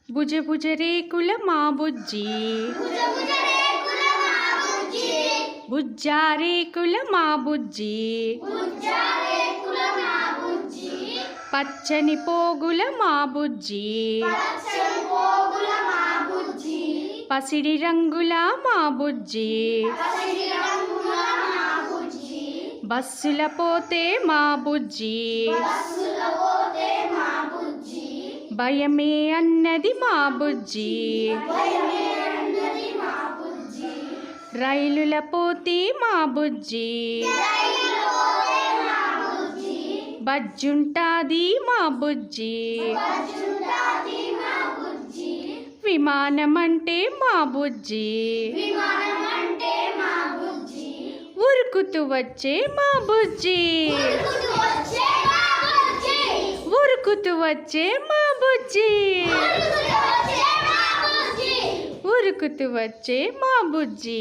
భుజ భుజ రేకుల మా బుజ్జి బుజ్జా రేకుల మా బుజ్జి పచ్చని పోగుల మా బుజ్జి పసిడి రంగుల మా బుజ్జి బస్సుల పోతే మా బుజ్జి భయమే అన్నది మా బుజ్జి రైలుల పోతే మా బుజ్జి బజ్జుంటాది మా బుజ్జి విమానమంటే మా బుజ్జి ఉరుకుతూ వచ్చే మా బుజ్జి ఉరుకుతూ వచ్చే మా బుజ్జి ఉరుకుతూ వచ్చే మా బుజ్జి